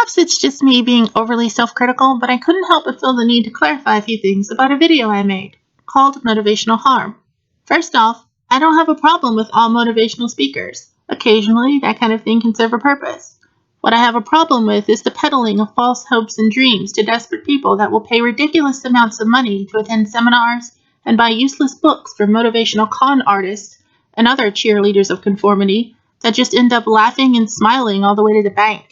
Perhaps it's just me being overly self-critical, but I couldn't help but feel the need to clarify a few things about a video I made called Motivational Harm. First off, I don't have a problem with all motivational speakers. Occasionally, that kind of thing can serve a purpose. What I have a problem with is the peddling of false hopes and dreams to desperate people that will pay ridiculous amounts of money to attend seminars and buy useless books from motivational con artists and other cheerleaders of conformity that just end up laughing and smiling all the way to the bank.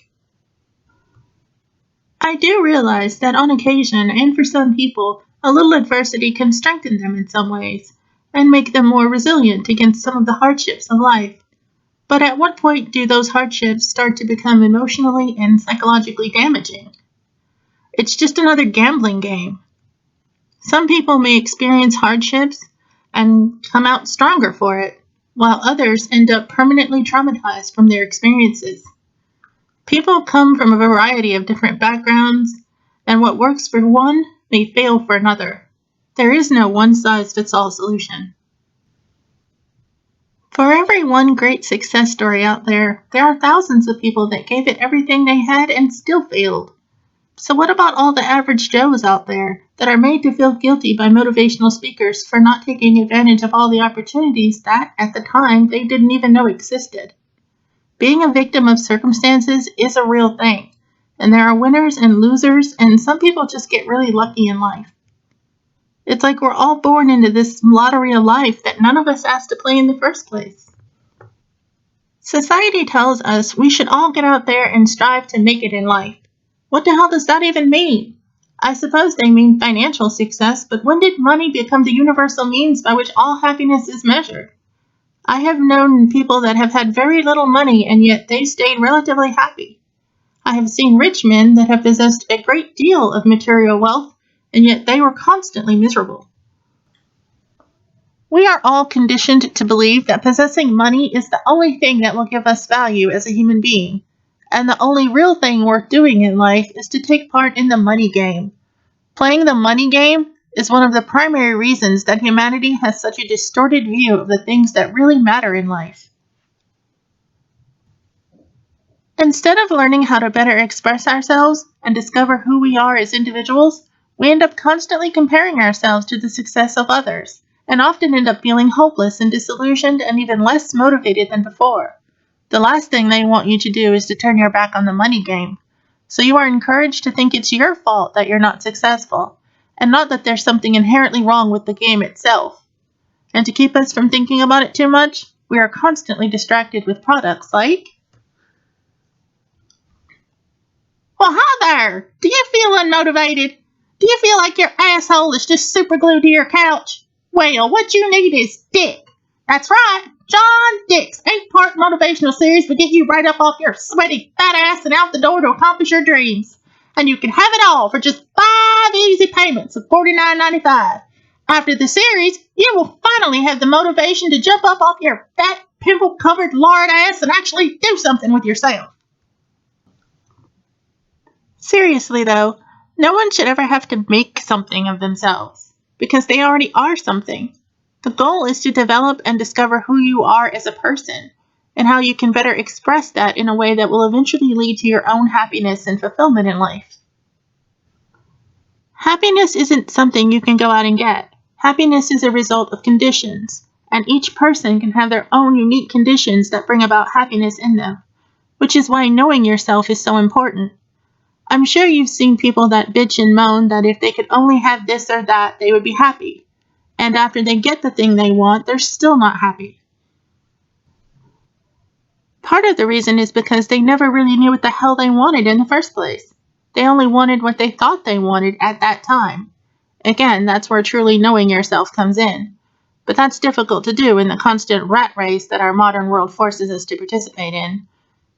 I do realize that on occasion, and for some people, a little adversity can strengthen them in some ways and make them more resilient against some of the hardships of life. But at what point do those hardships start to become emotionally and psychologically damaging? It's just another gambling game. Some people may experience hardships and come out stronger for it, while others end up permanently traumatized from their experiences. People come from a variety of different backgrounds, and what works for one may fail for another. There is no one-size-fits-all solution. For every one great success story out there, there are thousands of people that gave it everything they had and still failed. So what about all the average Joes out there that are made to feel guilty by motivational speakers for not taking advantage of all the opportunities that, at the time, they didn't even know existed? Being a victim of circumstances is a real thing, and there are winners and losers, and some people just get really lucky in life. It's like we're all born into this lottery of life that none of us asked to play in the first place. Society tells us we should all get out there and strive to make it in life. What the hell does that even mean? I suppose they mean financial success, but when did money become the universal means by which all happiness is measured? I have known people that have had very little money and yet they stayed relatively happy. I have seen rich men that have possessed a great deal of material wealth and yet they were constantly miserable. We are all conditioned to believe that possessing money is the only thing that will give us value as a human being, and the only real thing worth doing in life is to take part in the money game. Playing the money game is one of the primary reasons that humanity has such a distorted view of the things that really matter in life. Instead of learning how to better express ourselves and discover who we are as individuals, we end up constantly comparing ourselves to the success of others, and often end up feeling hopeless and disillusioned and even less motivated than before. The last thing they want you to do is to turn your back on the money game. So you are encouraged to think it's your fault that you're not successful, and not that there's something inherently wrong with the game itself. And to keep us from thinking about it too much, we are constantly distracted with products like, "Well, hi there! Do you feel unmotivated? Do you feel like your asshole is just super glued to your couch? Well, what you need is Dick. That's right, John Dick's 8-part motivational series will get you right up off your sweaty fat ass and out the door to accomplish your dreams. And you can have it all for just 5 easy payments of $49.95. After the series, you will finally have the motivation to jump up off your fat, pimple-covered lard ass and actually do something with yourself." Seriously though, no one should ever have to make something of themselves, because they already are something. The goal is to develop and discover who you are as a person, and how you can better express that in a way that will eventually lead to your own happiness and fulfillment in life. Happiness isn't something you can go out and get. Happiness is a result of conditions, and each person can have their own unique conditions that bring about happiness in them, which is why knowing yourself is so important. I'm sure you've seen people that bitch and moan that if they could only have this or that, they would be happy. And after they get the thing they want, they're still not happy. Part of the reason is because they never really knew what the hell they wanted in the first place. They only wanted what they thought they wanted at that time. Again, that's where truly knowing yourself comes in. But that's difficult to do in the constant rat race that our modern world forces us to participate in.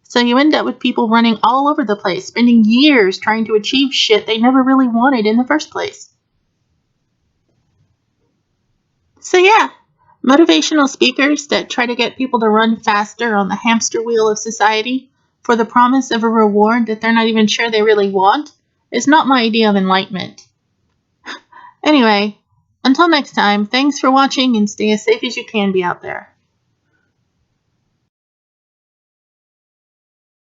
So you end up with people running all over the place, spending years trying to achieve shit they never really wanted in the first place. So yeah, motivational speakers that try to get people to run faster on the hamster wheel of society for the promise of a reward that they're not even sure they really want is not my idea of enlightenment. Anyway, until next time, thanks for watching and stay as safe as you can be out there.